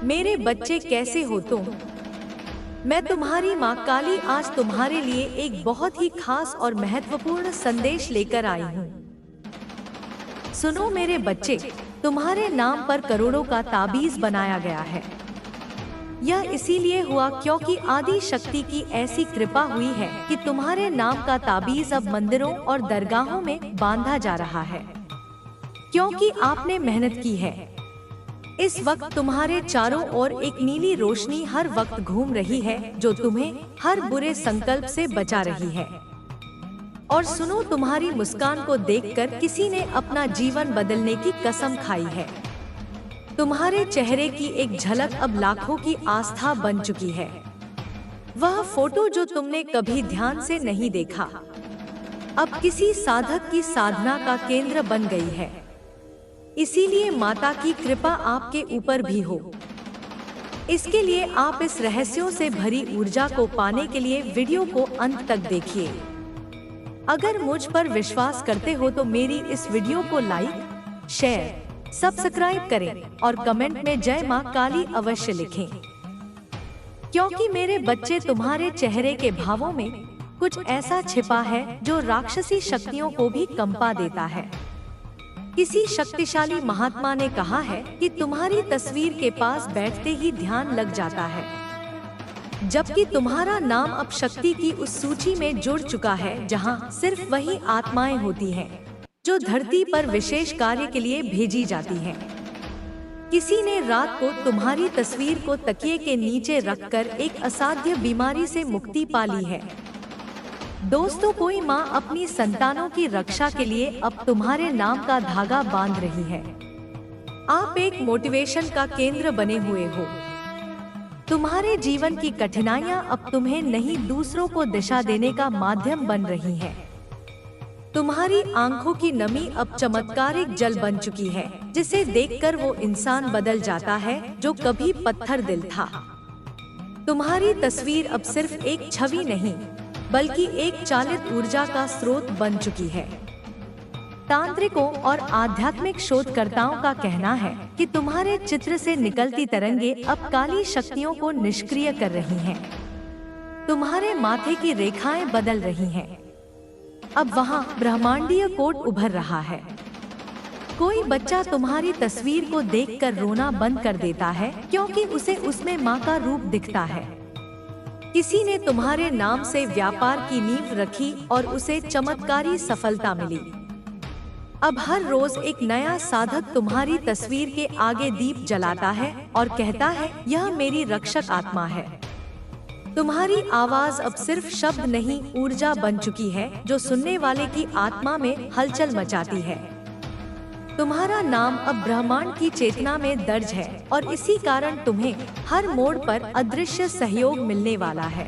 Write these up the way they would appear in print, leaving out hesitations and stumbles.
मेरे बच्चे कैसे हो तुम? मैं तुम्हारी माँ काली आज तुम्हारे लिए एक बहुत ही खास और महत्वपूर्ण संदेश लेकर आई हूँ। सुनो मेरे बच्चे, तुम्हारे नाम पर करोड़ों का ताबीज बनाया गया है। यह इसीलिए हुआ क्योंकि आदि शक्ति की ऐसी कृपा हुई है कि तुम्हारे नाम का ताबीज अब मंदिरों और दरगाहों में बांधा जा रहा है, क्योंकि आपने मेहनत की है। इस वक्त तुम्हारे चारों ओर एक नीली रोशनी हर वक्त घूम रही है जो तुम्हें हर बुरे संकल्प से बचा रही है। और सुनो, तुम्हारी मुस्कान को देखकर किसी ने अपना जीवन बदलने की कसम खाई है। तुम्हारे चेहरे की एक झलक अब लाखों की आस्था बन चुकी है। वह फोटो जो तुमने कभी ध्यान से नहीं देखा, अब किसी साधक की साधना का केंद्र बन गई है। इसीलिए माता की कृपा आपके ऊपर भी हो। इसके लिए आप इस रहस्यों से भरी ऊर्जा को पाने के लिए वीडियो को अंत तक देखिए। अगर मुझ पर विश्वास करते हो तो मेरी इस वीडियो को लाइक, शेयर, सब्सक्राइब करें और कमेंट में जय मां काली अवश्य लिखें, क्योंकि मेरे बच्चे तुम्हारे चेहरे के भावों में कुछ ऐसा छिपा है जो राक्षसी शक्तियों को भी कंपा देता है। किसी शक्तिशाली महात्मा ने कहा है कि तुम्हारी तस्वीर के पास बैठते ही ध्यान लग जाता है, जबकि तुम्हारा नाम अब शक्ति की उस सूची में जुड़ चुका है जहां सिर्फ वही आत्माएं होती हैं जो धरती पर विशेष कार्य के लिए भेजी जाती हैं। किसी ने रात को तुम्हारी तस्वीर को तकिए के नीचे रखकर एक असाध्य बीमारी से मुक्ति पा ली है। दोस्तों, कोई माँ अपनी संतानों की रक्षा के लिए अब तुम्हारे नाम का धागा बांध रही है। आप एक मोटिवेशन का केंद्र बने हुए हो। तुम्हारे जीवन की कठिनाइयाँ अब तुम्हें नहीं, दूसरों को दिशा देने का माध्यम बन रही हैं। तुम्हारी आंखों की नमी अब चमत्कारिक जल बन चुकी है, जिसे देखकर वो इंसान बदल जाता है जो कभी पत्थर दिल था। तुम्हारी तस्वीर अब सिर्फ एक छवि नहीं, बल्कि एक चालित ऊर्जा का स्रोत बन चुकी है। तांत्रिकों और आध्यात्मिक शोधकर्ताओं का कहना है कि तुम्हारे चित्र से निकलती तरंगे अब काली शक्तियों को निष्क्रिय कर रही हैं। तुम्हारे माथे की रेखाएं बदल रही हैं। अब वहां ब्रह्मांडीय कोड उभर रहा है। कोई बच्चा तुम्हारी तस्वीर को देखकर रोना बंद कर देता है क्योंकि उसे उसमें माँ का रूप दिखता है। किसी ने तुम्हारे नाम से व्यापार की नींव रखी और उसे चमत्कारी सफलता मिली। अब हर रोज एक नया साधक तुम्हारी तस्वीर के आगे दीप जलाता है और कहता है, यह मेरी रक्षक आत्मा है। तुम्हारी आवाज अब सिर्फ शब्द नहीं, ऊर्जा बन चुकी है जो सुनने वाले की आत्मा में हलचल मचाती है। तुम्हारा नाम अब ब्रह्मांड की चेतना में दर्ज है और इसी कारण तुम्हें हर मोड़ पर अदृश्य सहयोग मिलने वाला है।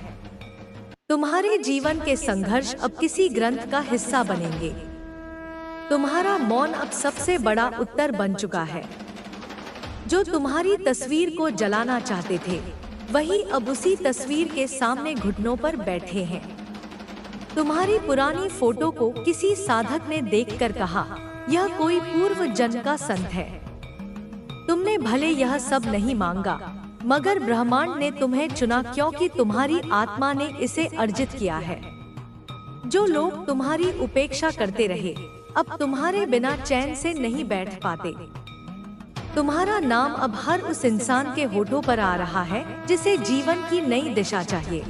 तुम्हारे जीवन के संघर्ष अब किसी ग्रंथ का हिस्सा बनेंगे। तुम्हारा मौन अब सबसे बड़ा उत्तर बन चुका है। जो तुम्हारी तस्वीर को जलाना चाहते थे, वही अब उसी तस्वीर के सामने घुटनों पर बैठे हैं। तुम्हारी पुरानी फोटो को किसी साधक ने देखकर कहा, यह कोई पूर्व जन्म का संत है। तुमने भले यह सब नहीं मांगा, मगर ब्रह्मांड ने तुम्हें चुना क्योंकि तुम्हारी आत्मा ने इसे अर्जित किया है। जो लोग तुम्हारी उपेक्षा करते रहे, अब तुम्हारे बिना चैन से नहीं बैठ पाते। तुम्हारा नाम अब हर उस इंसान के होठों पर आ रहा है जिसे जीवन की नई दिशा चाहिए।